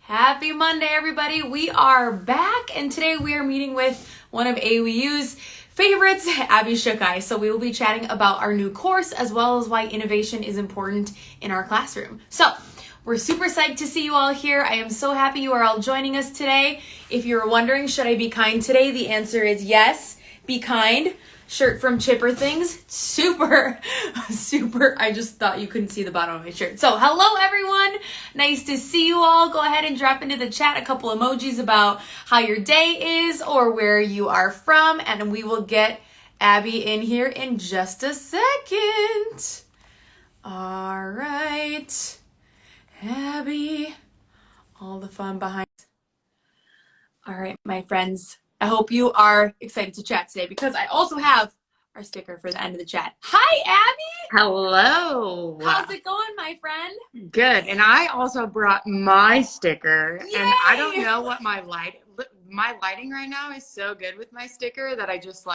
Happy Monday, everybody. We are back, and today we are meeting with one of AOEU's favorites, Abby Schukei. So we will be chatting about our new course as well as why innovation is important in our classroom. So we're super psyched to see you all here. I am so happy you are all joining us today. If you're wondering, should I be kind today? The answer is yes, be kind. Shirt from Chipper Things. Super. I just thought you couldn't see the bottom of my shirt. So hello, everyone. Nice to see you all. Go ahead and drop into the chat a couple emojis about how your day is or where you are from. And we will get Abby in here in just a second. All right. Abby. All the fun behind. All right, my friends. I hope you are excited to chat today because I also have our sticker for the end of the chat. Hi, Abby. Hello. How's it going, my friend? Good. And I also brought my sticker. Yay! And I don't know what my lighting right now is so good with my sticker that I just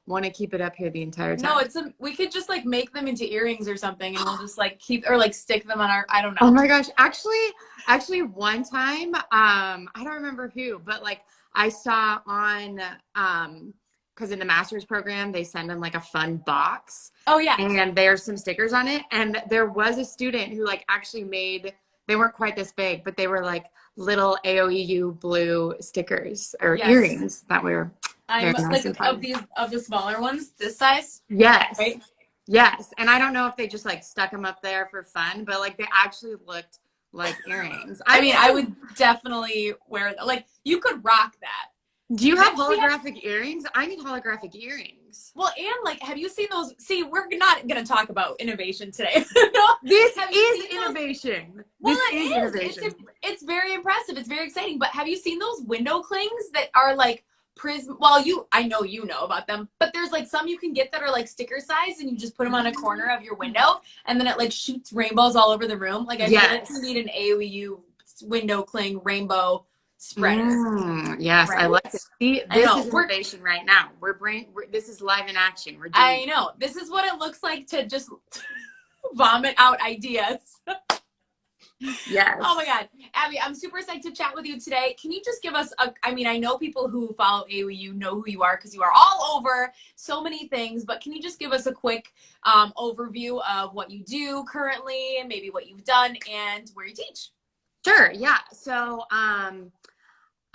want to keep it up here the entire time. No, we could just make them into earrings or something, and we'll just keep or stick them on our. I don't know. Oh my gosh! Actually, one time, I don't remember who, but I saw on because in the master's program they send them a fun box. Oh yeah. And there's some stickers on it, and there was a student who actually made. They weren't quite this big, but they were little AOEU blue stickers or earrings that were. I'm of the smaller ones, this size. Yes. Right? Yes. And I don't know if they just stuck them up there for fun, but they actually looked like earrings. I would definitgoing wear you could rock that. Do you have holographic earrings? I need holographic earrings. Well, and have you seen those? See, we're not going to talk about innovation today. No, this is innovation. Well, this is innovation. It's very impressive. It's very exciting. But have you seen those window clings that are prism? Well, I know you know about them, but there's some you can get that are sticker size, and you just put them on a corner of your window, and then it shoots rainbows all over the room. I feel like you need an AOEU window cling rainbow spreader. Yes, right? I like to see. This is innovation right now. This is live in action. I know. This is what it looks like to just vomit out ideas. Yes. Oh my God. Abby, I'm super excited to chat with you today. Can you just give us I know people who follow AOEU know who you are because you are all over so many things, but can you just give us a quick overview of what you do currently and maybe what you've done and where you teach? Sure. Yeah. So,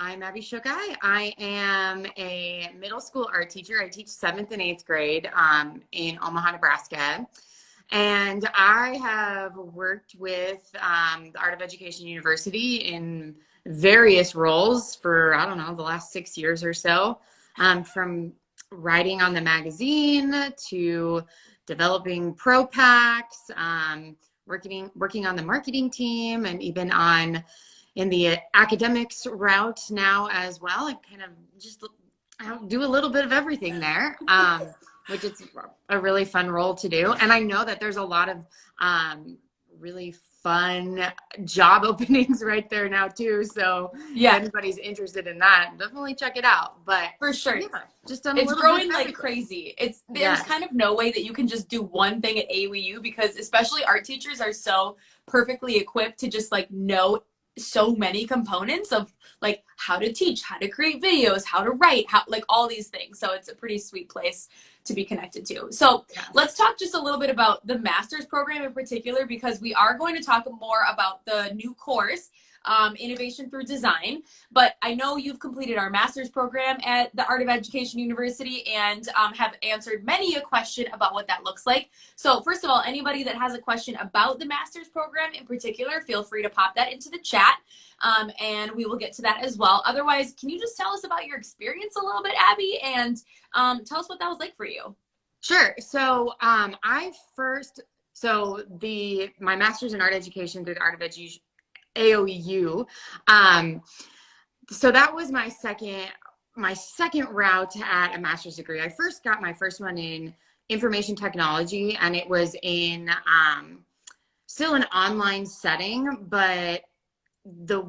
I'm Abby Schukei. I am a middle school art teacher. I teach 7th and 8th grade in Omaha, Nebraska. And I have worked with the Art of Education University in various roles for, I don't know, the last 6 years or so, from writing on the magazine to developing pro packs, working on the marketing team, and even in the academics route now as well. I kind of just do a little bit of everything there, which is a really fun role to do. And I know that there's a lot of really fun job openings right there now too. So if anybody's interested in that, definitely check it out. But for sure, it's growing like crazy. There's kind of no way that you can just do one thing at AOEU because especially art teachers are so perfectly equipped to just know so many components of how to teach, how to create videos, how to write, how all these things. So it's a pretty sweet place to be connected to. So let's talk just a little bit about the master's program in particular, because we are going to talk more about the new course, Innovation Through Design. But I know you've completed our master's program at the Art of Education University and have answered many a question about what that looks like. So first of all, anybody that has a question about the master's program in particular, feel free to pop that into the chat. And we will get to that as well. Otherwise, can you just tell us about your experience a little bit, Abby, and tell us what that was like for you? Sure. So my master's in art education through the Art of Education AOEU. So that was my second route at a master's degree. I first got my first one in information technology, and it was in still an online setting, but the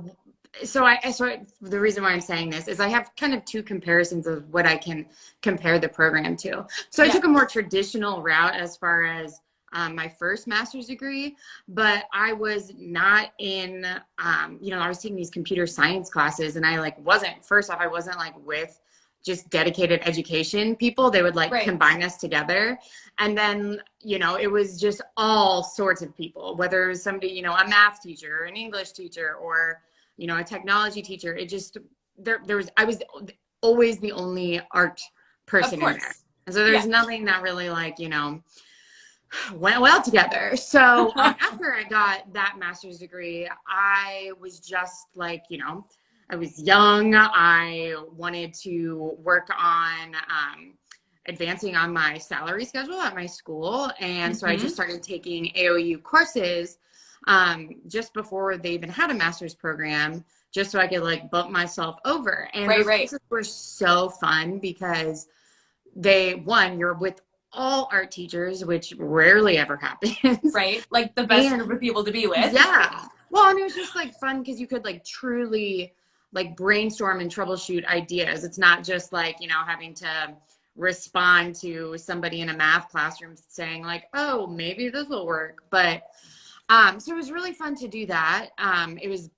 reason why I'm saying this is I have kind of two comparisons of what I can compare the program to. So I took a more traditional route as far as my first master's degree, but I was not in, I was taking these computer science classes, and I wasn't like with just dedicated education people. They would like combine us together. And then, it was just all sorts of people, whether it was somebody, a math teacher, an English teacher, or, a technology teacher. It just, I was always the only art person in there. And so there's nothing that really went well together. So after I got that master's degree, I was just I was young. I wanted to work on advancing on my salary schedule at my school. And so I just started taking AOEU courses just before they even had a master's program, just so I could bump myself over. And those courses were so fun because you're with all art teachers, which rarely ever happens. Right. Like the best group of people to be with. Yeah. Well, and it was just fun because you could truly brainstorm and troubleshoot ideas. It's not just having to respond to somebody in a math classroom saying oh, maybe this will work. But so it was really fun to do that. It was,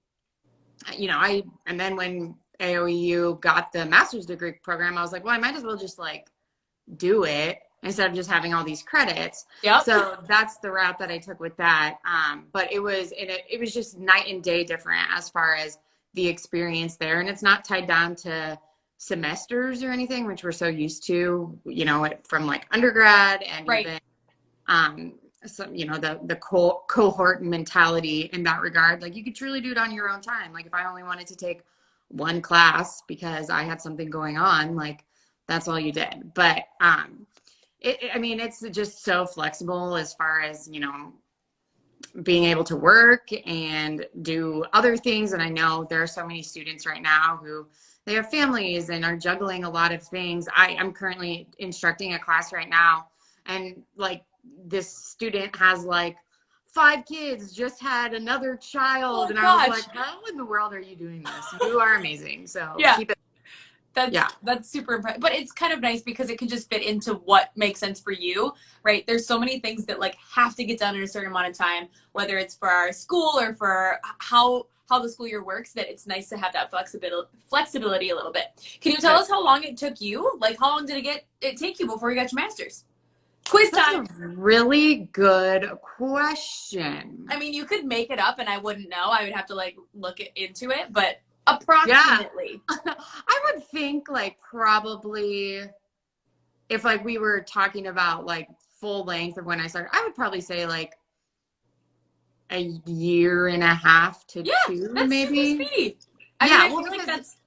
and then when AOEU got the master's degree program, I was like, well, I might as well just do it instead of just having all these credits. Yep. So that's the route that I took with that. But it was just night and day different as far as the experience there. And it's not tied down to semesters or anything, which we're so used to, from undergrad and even, the cohort mentality in that regard. You could truly do it on your own time. If I only wanted to take one class because I had something going on, that's all you did. But, it's just so flexible as far as, being able to work and do other things. And I know there are so many students right now who they have families and are juggling a lot of things. I'm currently instructing a class right now, and this student has 5 kids, just had another child. And I was like, how in the world are you doing this? You are amazing. So keep it. That's super impressive. But it's kind of nice because it can just fit into what makes sense for you, right? There's so many things that have to get done in a certain amount of time, whether it's for our school or for how the school year works, that it's nice to have that flexibility a little bit. Can you tell us how long it took you? How long did it take you before you got your master's? Quiz time. That's a really good question. I mean, you could make it up and I wouldn't know. I would have to look into it, but approximately. Yeah. I would think probably if we were talking about full length of when I started, I would probably say a year and a half to 2, that's maybe. Super speedy. I feel like that's.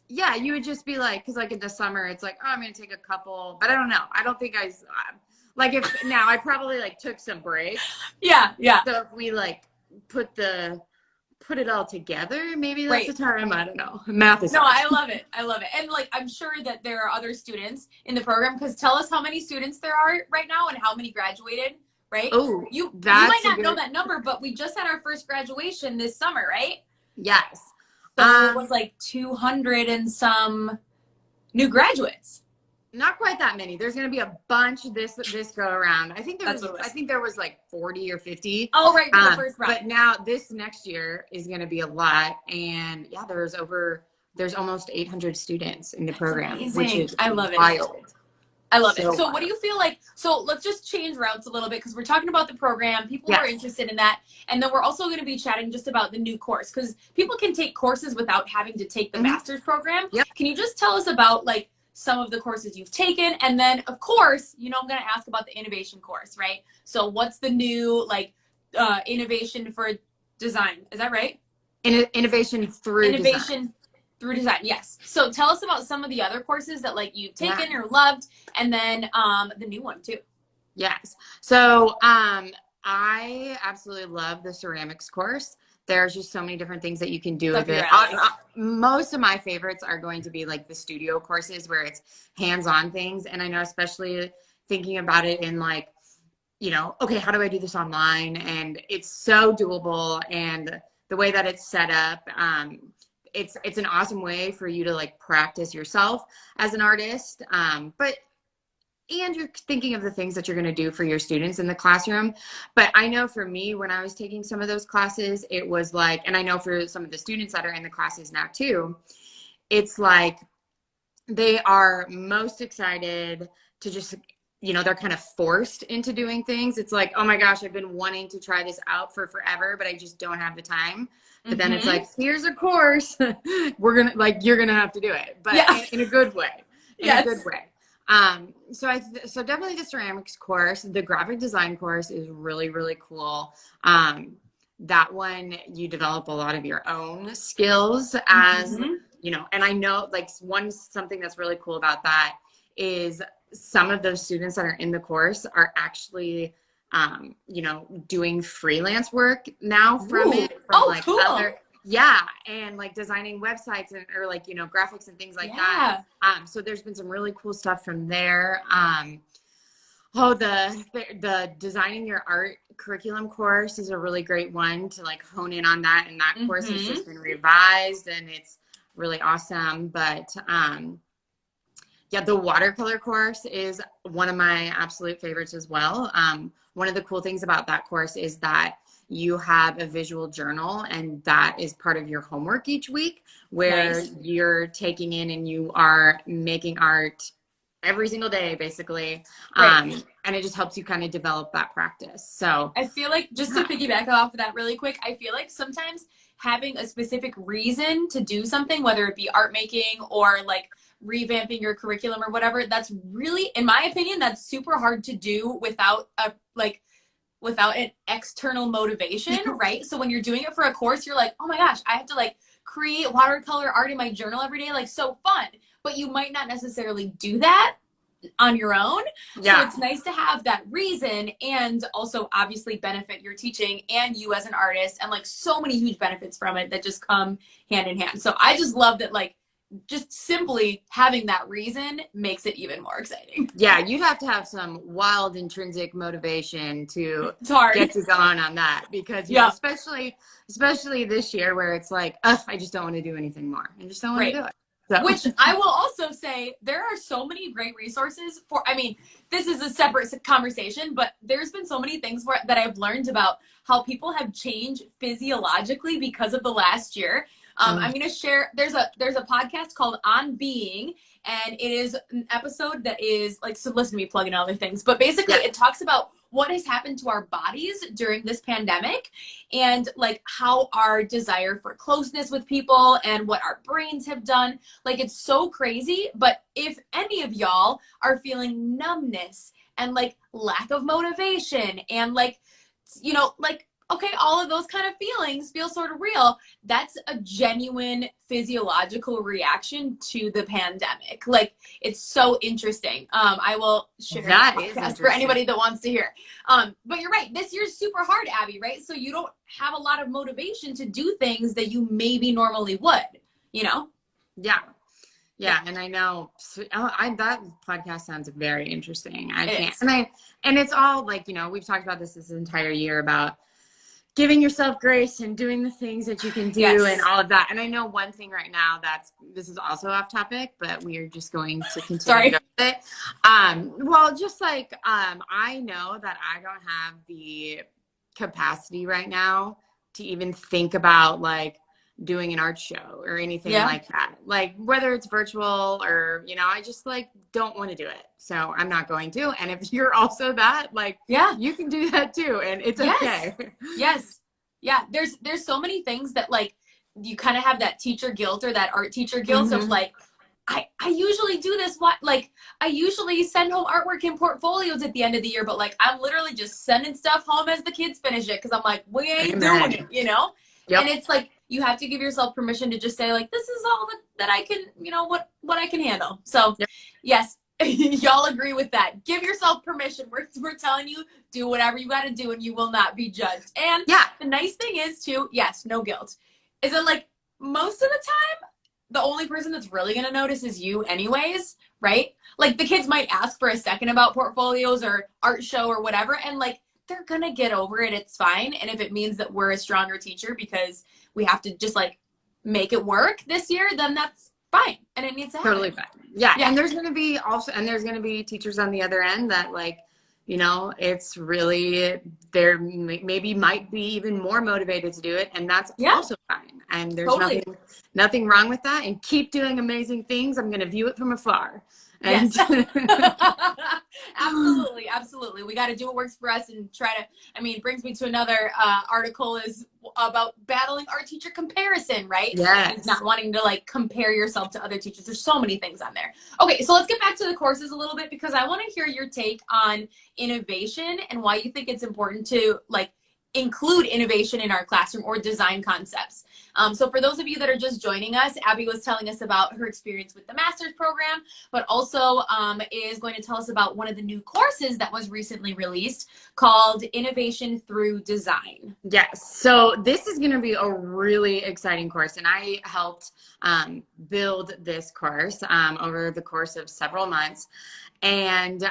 Yeah, you would just be because in the summer it's oh, I'm gonna take a couple, but I don't know. I don't think if now I probably took some breaks. Yeah. So if we put it all together, maybe that's the time. I don't know. Math is I love it. And I'm sure that there are other students in the program, because tell us how many students there are right now and how many graduated, right? Oh, you might not know that number, but we just had our first graduation this summer, right? Yes. So it was 200 and some new graduates. Not quite that many. There's going to be a bunch this go around. I think there was 40 or 50. Oh, right, for the first round. But now this next year is going to be a lot, and there's almost 800 students in the program, which is I love wild. It. I love it. So what do you feel like? So let's just change routes a little bit, because we're talking about the program. People are interested in that. And then we're also going to be chatting just about the new course, because people can take courses without having to take the master's program. Yep. Can you just tell us about some of the courses you've taken? And then of course, I'm going to ask about the innovation course, right? So what's the new innovation for design? Is that right? Innovation through design. Through design, yes. So tell us about some of the other courses that you've taken or loved, and then the new one too. Yes. So I absolutely love the ceramics course. There's just so many different things that you can do with it. Most of my favorites are going to be the studio courses where it's hands-on things. And I know, especially thinking about it in okay, how do I do this online? And it's so doable. And the way that it's set up, it's an awesome way for you to practice yourself as an artist. But and you're thinking of the things that you're going to do for your students in the classroom. But I know for me, when I was taking some of those classes, it was like, and I know for some of the students that are in the classes now too, it's like they are most excited to just, they're kind of forced into doing things. It's like, oh my gosh, I've been wanting to try this out for forever, but I just don't have the time. But then it's like, here's a course. You're going to have to do it, but in a good way, a good way. So definitely the ceramics course. The graphic design course is really, really cool. That one, you develop a lot of your own skills as, and I know like something that's really cool about that is some of those students that are in the course are actually, doing freelance work now from cool. And like designing websites or like, graphics and things like that. So there's been some really cool stuff from there. The designing your art curriculum course is a really great one to like hone in on that. And that course has just been revised and it's really awesome. But the watercolor course is one of my absolute favorites as well. One of the cool things about that course is that you have a visual journal and that is part of your homework each week where you're taking in and you are making art every single day, basically. And it just helps you kind of develop that practice. So I feel like, just to piggyback off of that really quick, I feel like sometimes having a specific reason to do something, whether it be art making or like revamping your curriculum or whatever, that's really, in my opinion, that's super hard to do without an external motivation, right? So when you're doing it for a course, you're like, oh my gosh, I have to like create watercolor art in my journal every day, like so fun. But you might not necessarily do that on your own. So it's nice to have that reason and also obviously benefit your teaching and you as an artist and like so many huge benefits from it that just come hand in hand. So I just love that, like, just simply having that reason makes it even more exciting. Yeah, you'd have to have some wild intrinsic motivation to get you going on that because especially this year where it's like, I just don't want to do anything more. I just don't want to do it. So. Which I will also say, there are so many great resources this is a separate conversation, but there's been so many things that I've learned about how people have changed physiologically because of the last year. I'm going to share, there's a podcast called On Being, and it is an episode that is like, so listen to me plugging other things, but basically it talks about what has happened to our bodies during this pandemic and like how our desire for closeness with people and what our brains have done. Like, it's so crazy. But if any of y'all are feeling numbness and like lack of motivation and like, okay, all of those kind of feelings feel sort of real, that's a genuine physiological reaction to the pandemic. Like, it's so interesting. I will share that podcast for anybody that wants to hear. But you're right. This year's super hard, Abby, right? So you don't have a lot of motivation to do things that you maybe normally would, Yeah. And I know that podcast sounds very interesting. And it's all like, we've talked about this entire year about giving yourself grace and doing the things that you can do and all of that. And I know one thing right now this is also off topic, but we are just going to continue to go with it. I know that I don't have the capacity right now to even think about like doing an art show or anything like that. Like whether it's virtual or, I just like don't want to do it. So I'm not going to. And if you're also that, like, you can do that too. And it's okay. Yes. Yeah. There's so many things that like, you kind of have that teacher guilt or that art teacher guilt of like, I usually do this. I usually send home artwork and portfolios at the end of the year, but like, I'm literally just sending stuff home as the kids finish it. Cause I'm like, we ain't doing it, Yep. And it's like, you have to give yourself permission to just say like, this is all that I can, what I can handle. So yes, y'all agree with that. Give yourself permission. We're telling you, do whatever you got to do and you will not be judged. And the nice thing is too, yes, no guilt. Is that like most of the time, the only person that's really going to notice is you anyways, right? Like the kids might ask for a second about portfolios or art show or whatever. And like, they're going to get over it. It's fine. And if it means that we're a stronger teacher because we have to just like make it work this year, then that's fine. And it needs to happen. Totally fine. Yeah. And there's going to be teachers on the other end that like, you know, it's really, they're maybe might be even more motivated to do it. And that's also fine. And there's nothing wrong with that. And keep doing amazing things. I'm going to view it from afar. And Absolutely. Absolutely. We got to do what works for us and try to, I mean, it brings me to another article is about battling art teacher comparison, right? Yes. And not wanting to like compare yourself to other teachers. There's so many things on there. Okay. So let's get back to the courses a little bit because I want to hear your take on innovation and why you think it's important to like include innovation in our classroom or design concepts. So for those of you that are just joining us, Abby was telling us about her experience with the master's program, but also is going to tell us about one of the new courses that was recently released called Innovation Through Design. Yes. So this is going to be a really exciting course. And I helped build this course over the course of several months. And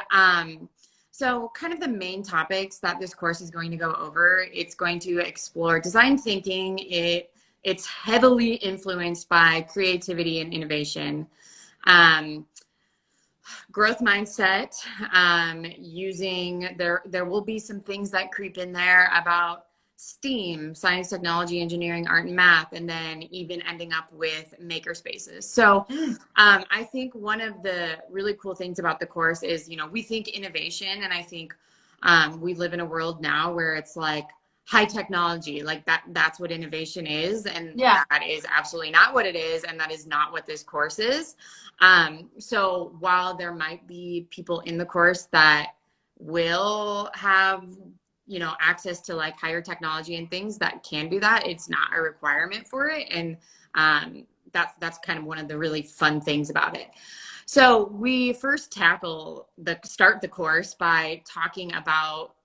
so kind of the main topics that this course is going to go over, it's going to explore design thinking. It's heavily influenced by creativity and innovation, growth mindset, there will be some things that creep in there about STEAM, science, technology, engineering, art, and math, and then even ending up with maker spaces. So I think one of the really cool things about the course is, you know, we think innovation, and I think we live in a world now where it's like high technology, like that's what innovation is. And that is absolutely not what it is. And that is not what this course is. So while there might be people in the course that will have, you know, access to like higher technology and things that can do that, it's not a requirement for it. And that's kind of one of the really fun things about it. So we first start the course by talking about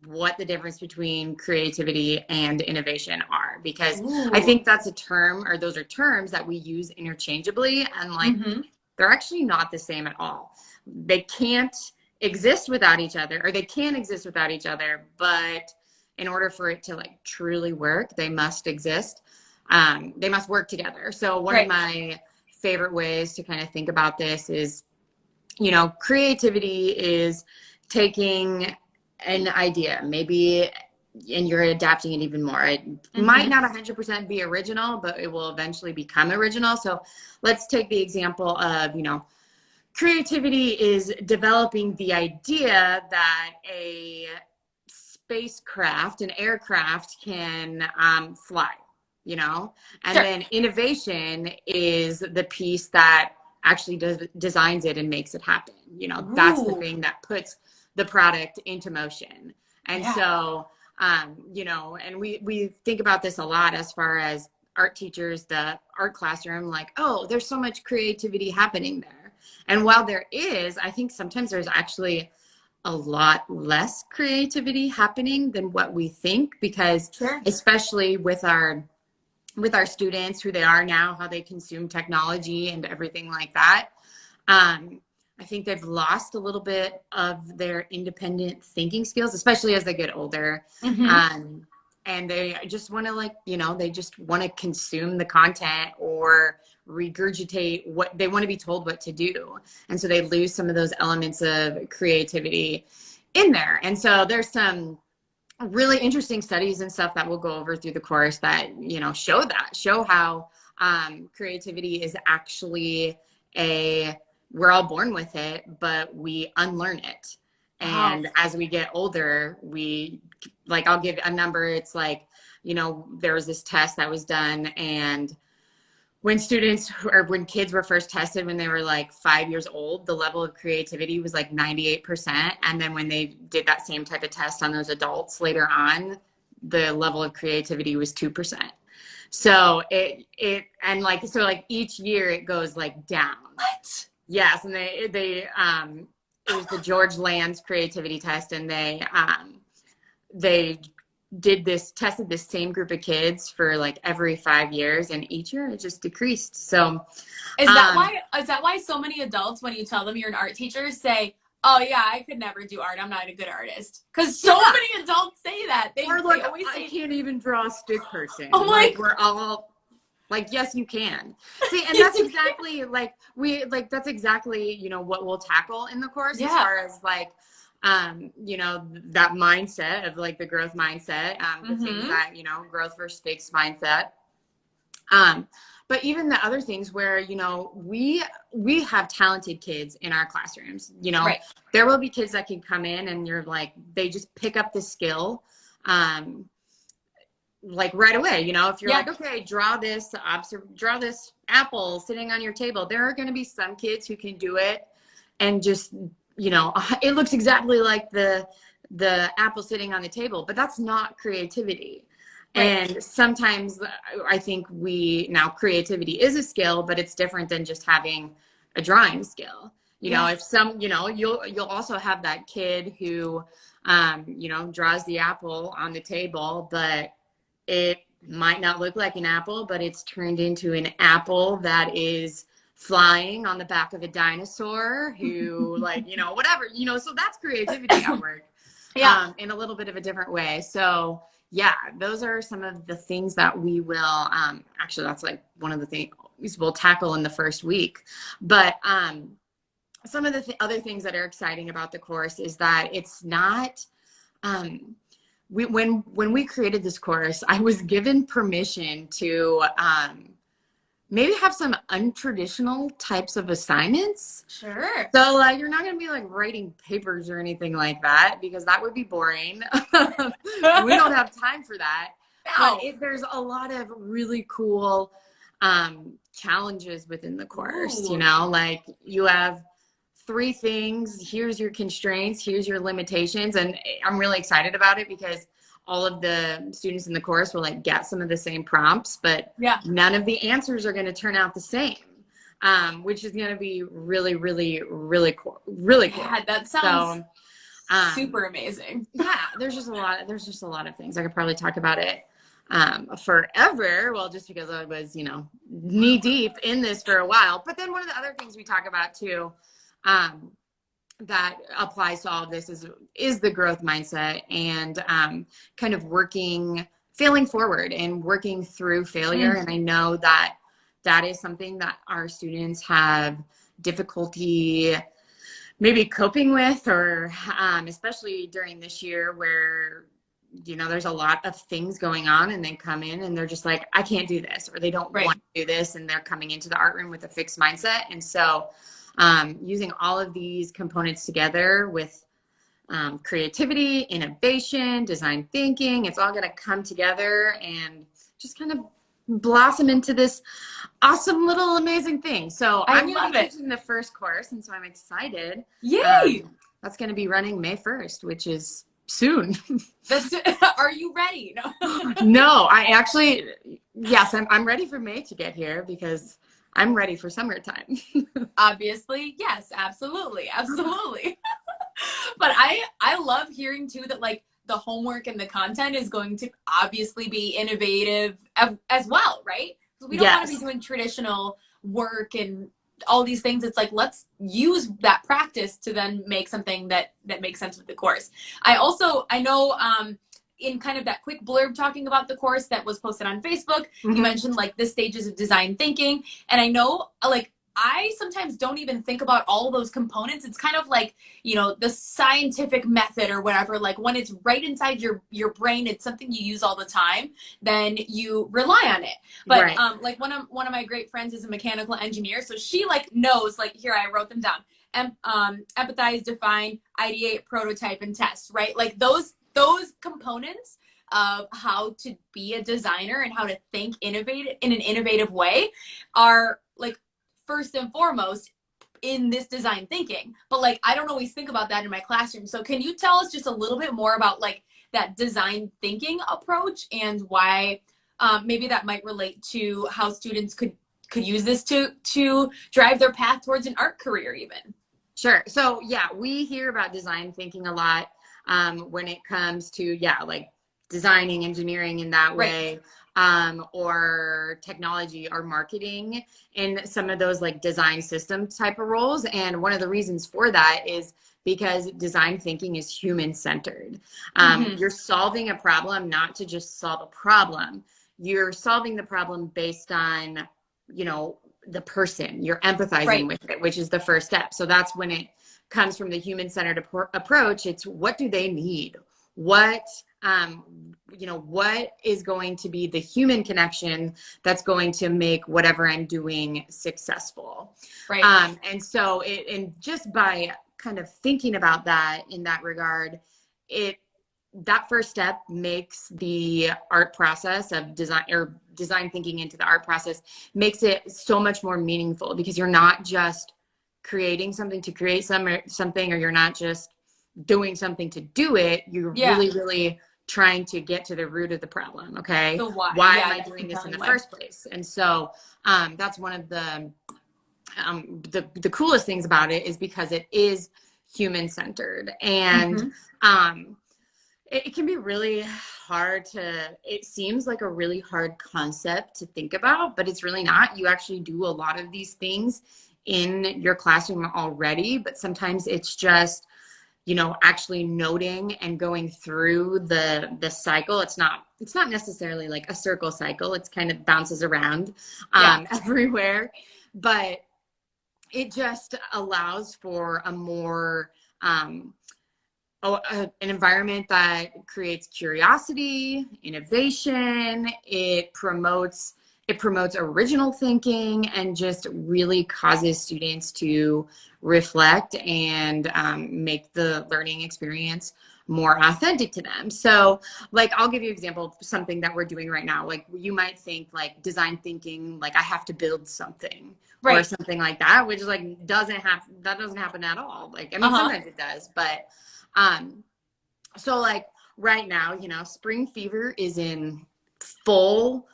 what the difference between creativity and innovation are, because I think that's a term, or those are terms that we use interchangeably, and like they're actually not the same at all. They can't exist without each other, or they can exist without each other, but in order for it to like truly work, they must exist. They must work together. So one of my favorite ways to kind of think about this is, you know, creativity is taking an idea, maybe, and you're adapting it even more. It might not 100% be original, but it will eventually become original. So let's take the example of, you know, creativity is developing the idea that a spacecraft, an aircraft can fly, you know, and then innovation is the piece that actually designs it and makes it happen. You know, that's the thing that puts the product into motion. And so, you know, and we think about this a lot as far as art teachers, the art classroom, like, oh, there's so much creativity happening there. And while there is, I think sometimes there's actually a lot less creativity happening than what we think, because especially with our students, who they are now, how they consume technology and everything like that, I think they've lost a little bit of their independent thinking skills, especially as they get older. And they just want to, like, you know, they just want to consume the content or regurgitate what they want to be told what to do. And so they lose some of those elements of creativity in there. And so there's some really interesting studies and stuff that we'll go over through the course that, you know, show how creativity is actually we're all born with it, but we unlearn it. And as we get older, I'll give a number. It's like, you know, there was this test that was done, and when kids were first tested when they were like 5 years old, the level of creativity was like 98%. And then when they did that same type of test on those adults later on, the level of creativity was 2%. So so each year it goes like down. What? Yes. And it was the George Land's creativity test, and they tested this same group of kids for like every 5 years, and each year it just decreased. So is that why so many adults, when you tell them you're an art teacher, say, oh yeah, I could never do art, I'm not a good artist? Because so many adults say that. They always say, I can't even draw a stick person. Oh my, we're all Like, yes, you can. See, and that's exactly that's exactly, you know, what we'll tackle in the course as far as like, you know, that mindset of like the growth mindset, the things that, you know, growth versus fixed mindset. But even the other things where, you know, we have talented kids in our classrooms, you know, there will be kids that can come in and you're like, they just pick up the skill, like right away, you know, if you're like, okay, draw this apple sitting on your table. There are going to be some kids who can do it and just, you know, it looks exactly like the apple sitting on the table, but that's not creativity. And sometimes I think creativity is a skill, but it's different than just having a drawing skill. You know, if you know, you'll also have that kid who, you know, draws the apple on the table, but it might not look like an apple, but it's turned into an apple that is flying on the back of a dinosaur who like, you know, whatever, you know, so that's creativity at work. In a little bit of a different way. So yeah, those are some of the things that we will, actually that's like one of the things we'll tackle in the first week. But some of the other things that are exciting about the course is that it's not, when we created this course, I was given permission to maybe have some untraditional types of assignments. Sure. So like, you're not going to be like writing papers or anything like that, because that would be boring. We don't have time for that. No. But there's a lot of really cool challenges within the course. Ooh. You know, like you have 3 things. Here's your constraints. Here's your limitations. And I'm really excited about it because all of the students in the course will like get some of the same prompts, but none of the answers are going to turn out the same, which is going to be really, really, really cool. Really cool. Yeah, that sounds super amazing. Yeah, there's just a lot of things. I could probably talk about it forever. Well, just because I was, you know, knee deep in this for a while. But then one of the other things we talk about too, that applies to all of this is the growth mindset and kind of failing forward and working through failure. And I know that is something that our students have difficulty maybe coping with, or especially during this year where, you know, there's a lot of things going on and they come in and they're just like, I can't do this, or they don't want to do this, and they're coming into the art room with a fixed mindset. And so using all of these components together with creativity, innovation, design thinking, it's all going to come together and just kind of blossom into this awesome little amazing thing. So I'm going to be teaching the first course, and so I'm excited. Yay! That's going to be running May 1st, which is soon. Are you ready? No. No, I actually, yes, I'm ready for May to get here because I'm ready for summertime. Obviously, yes, absolutely. But I love hearing too that like the homework and the content is going to obviously be innovative as well, right? Because we don't want to be doing traditional work and all these things. It's like, let's use that practice to then make something that makes sense with the course. I know in kind of that quick blurb talking about the course that was posted on Facebook, you mentioned like the stages of design thinking. And I know like I sometimes don't even think about all those components. It's kind of like, you know, the scientific method or whatever, like when it's right inside your brain, it's something you use all the time, then you rely on it. But like one of my great friends is a mechanical engineer. So she like knows, like, here, I wrote them down. Empathize, define, ideate, prototype, and test, right? Like those components of how to be a designer and how to think in an innovative way are like first and foremost in this design thinking. But like I don't always think about that in my classroom. So can you tell us just a little bit more about like that design thinking approach and why maybe that might relate to how students could use this to drive their path towards an art career even? Sure. So yeah, we hear about design thinking a lot when it comes to like designing, engineering in that way, or technology or marketing in some of those like design system type of roles. And one of the reasons for that is because design thinking is human centered. You're solving a problem, not to just solve a problem. you're solving the problem based on, you know, the person. You're empathizing Right. with it, which is the first step. So that's when it comes from the human-centered approach. It's what do they need? What, you know, what is going to be the human connection that's going to make whatever I'm doing successful? Right. And so and just by kind of thinking about that in that regard, that first step makes the art process of design, or design thinking into the art process, makes it so much more meaningful, because you're not just creating something to create something, or you're not just doing something to do it. You're really trying to get to the root of the problem. Okay. The why. Why am I doing this in the first place? And so that's one of the coolest things about it, is because it is human centered. And it can be really hard it seems like a really hard concept to think about, but it's really not. You actually do a lot of these things in your classroom already, but sometimes it's just, you know, actually noting and going through the cycle. It's not necessarily like a circle cycle. It's kind of bounces around everywhere, but it just allows for a more, an environment that creates curiosity, innovation. It promotes original thinking, and just really causes students to reflect and make the learning experience more authentic to them. So, like, I'll give you an example of something that we're doing right now. Like, you might think like design thinking, like I have to build something, or something like that, which like doesn't happen at all. Like, I mean, sometimes it does, but so like right now, you know, spring fever is in full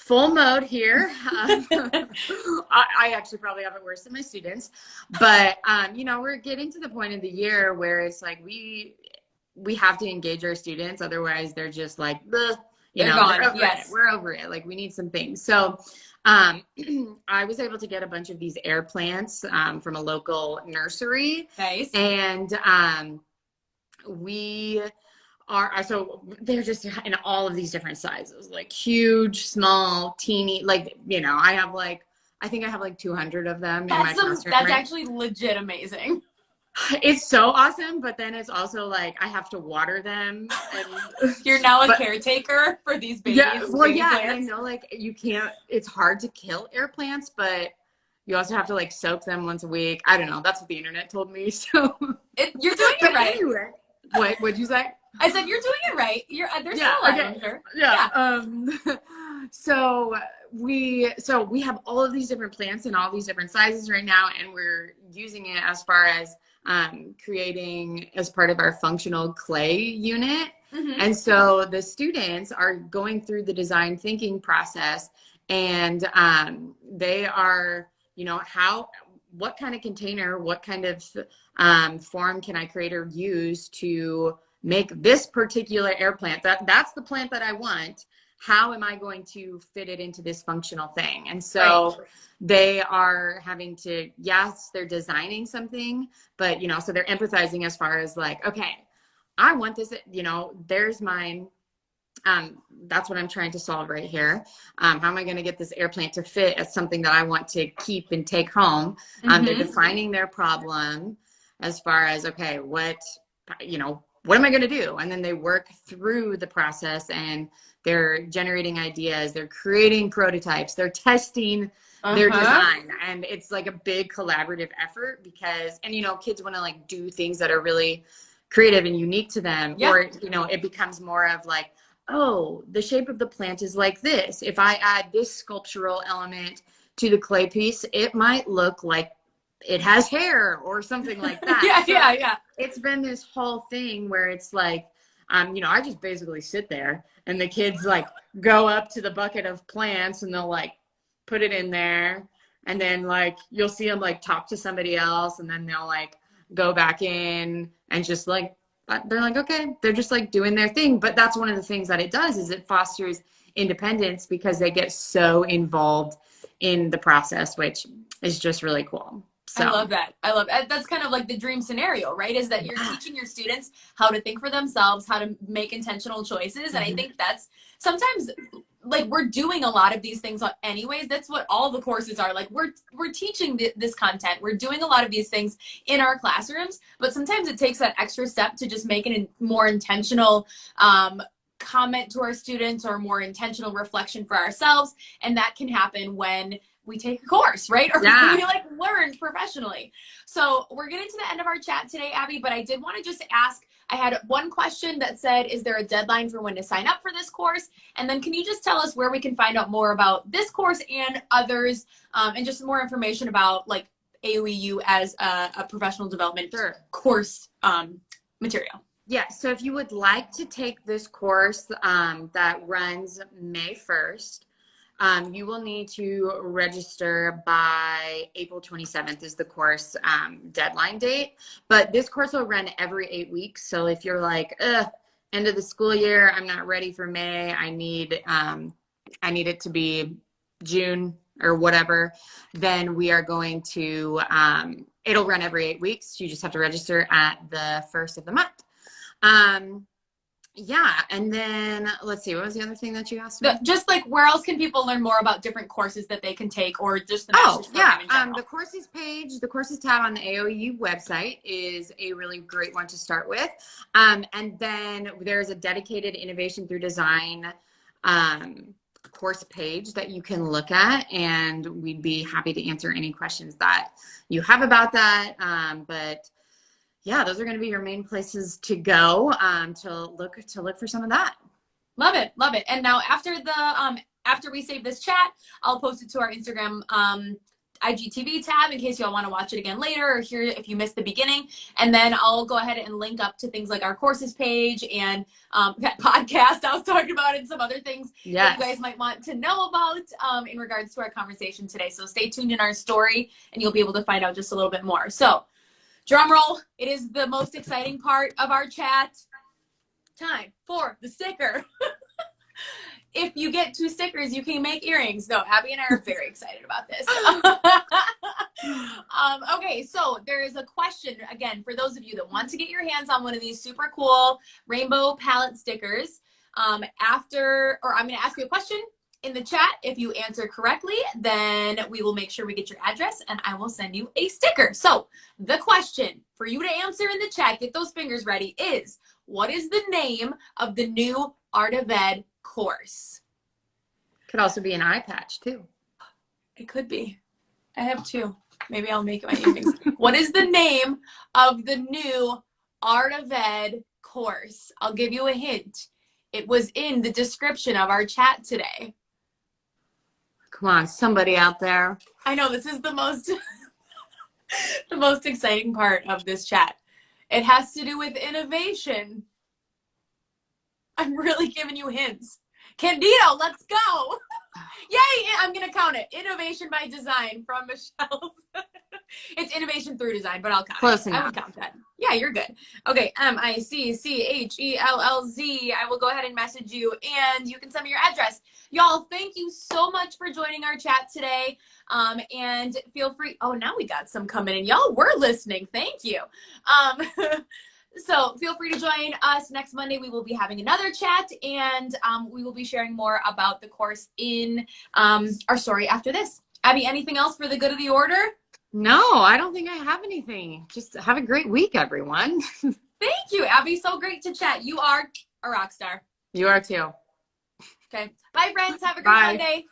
mode here. I actually probably have it worse than my students, but you know, we're getting to the point of the year where it's like we have to engage our students, otherwise they're just like, you know, we're over it. Like, we need some things. So I was able to get a bunch of these air plants from a local nursery. Nice. And so they're just in all of these different sizes, like huge, small, teeny, like, you know, I think I have like 200 of them in my classroom. That's actually legit amazing. It's so awesome, but then it's also like I have to water them. And you're now a caretaker for these babies. Yeah, well, yeah, and I know like you can't. It's hard to kill air plants, but you also have to like soak them once a week. I don't know. That's what the internet told me. So you're doing it right. Anyway, what'd you say? I said you're doing it right. There's still a lot. Sure. Yeah. So we have all of these different plants in all these different sizes right now, and we're using it as far as creating as part of our functional clay unit. And so the students are going through the design thinking process, and they are, you know, what kind of container, what kind of form can I create or use to make this particular air plant? That's the plant that I want. How am I going to fit it into this functional thing? And so they are having to, yes, they're designing something, but, you know, so they're empathizing as far as like, okay, I want this, you know, there's mine. That's what I'm trying to solve right here. How am I going to get this air plant to fit as something that I want to keep and take home? They're defining their problem as far as, okay, what am I going to do? And then they work through the process, and they're generating ideas. They're creating prototypes. They're testing their design. And it's like a big collaborative effort because, and, you know, kids want to like do things that are really creative and unique to them. Or, you know, it becomes more of like, oh, the shape of the plant is like this. If I add this sculptural element to the clay piece, it might look like it has hair or something like that. Yeah. It's been this whole thing where it's like, you know, I just basically sit there and the kids like go up to the bucket of plants and they'll like put it in there. And then like, you'll see them like talk to somebody else, and then they'll like go back in and just like, they're like, okay, they're just like doing their thing. But that's one of the things that it does, is it fosters independence because they get so involved in the process, which is just really cool. So. I love that. That's kind of like the dream scenario, right? Is that you're teaching your students how to think for themselves, how to make intentional choices. And I think that's sometimes like we're doing a lot of these things anyways. That's what all the courses are. Like we're teaching this content. We're doing a lot of these things in our classrooms, but sometimes it takes that extra step to just make a more intentional comment to our students or more intentional reflection for ourselves. And that can happen when we take a course, right? Or we like learn professionally. So we're getting to the end of our chat today, Abby, but I did want to just ask, I had one question that said, is there a deadline for when to sign up for this course? And then can you just tell us where we can find out more about this course and others, and just more information about like AOEU as a professional development course material? Yeah, so if you would like to take this course that runs May 1st, you will need to register by April 27th is the course deadline date. But this course will run every 8 weeks. So if you're like, end of the school year, I'm not ready for May, I need it to be June or whatever, then we are going to, it'll run every 8 weeks. You just have to register at the first of the month. Yeah, and then let's see, what was the other thing that you asked me? Just like where else can people learn more about different courses that they can take, or just the master's program in general? The courses page, the courses tab on the AOEU website is a really great one to start with. And then there's a dedicated Innovation Through Design course page that you can look at, and we'd be happy to answer any questions that you have about that. But yeah, those are going to be your main places to go to look for some of that. Love it, love it. And now after we save this chat, I'll post it to our Instagram IGTV tab in case y'all want to watch it again later or hear it if you missed the beginning. And then I'll go ahead and link up to things like our courses page and that podcast I was talking about and some other things that you guys might want to know about in regards to our conversation today. So stay tuned in our story and you'll be able to find out just a little bit more. So drum roll, it is the most exciting part of our chat. Time for the sticker. If you get 2 stickers, you can make earrings. No, Abby and I are very excited about this. Okay, so there is a question, again, for those of you that want to get your hands on one of these super cool rainbow palette stickers. I'm going to ask you a question in the chat. If you answer correctly, then we will make sure we get your address and I will send you a sticker. So the question for you to answer in the chat, get those fingers ready, is what is the name of the new Art of Ed course? Could also be an eye patch too. It could be. I have 2. Maybe I'll make it my earrings. What is the name of the new Art of Ed course? I'll give you a hint. It was in the description of our chat today. Come on, somebody out there. I know this is the most the most exciting part of this chat. It has to do with innovation. I'm really giving you hints. Candido, let's go. Yay, I'm going to count it. Innovation by Design from Michelle. It's Innovation Through Design, but I'll count Close it. enough. I will count that. Yeah, you're good. Okay, MICCHELLZ. I will go ahead and message you, and you can send me your address. Y'all, thank you so much for joining our chat today. And feel free. Oh, now we got some coming in. Y'all were listening. Thank you. So feel free to join us next Monday. We will be having another chat, and we will be sharing more about the course in our story after this. Abby, anything else for the good of the order? No, I don't think I have anything. Just have a great week, everyone. Thank you, Abby. So great to chat. You are a rock star. You are too. Okay. Bye, friends. Have a great Monday.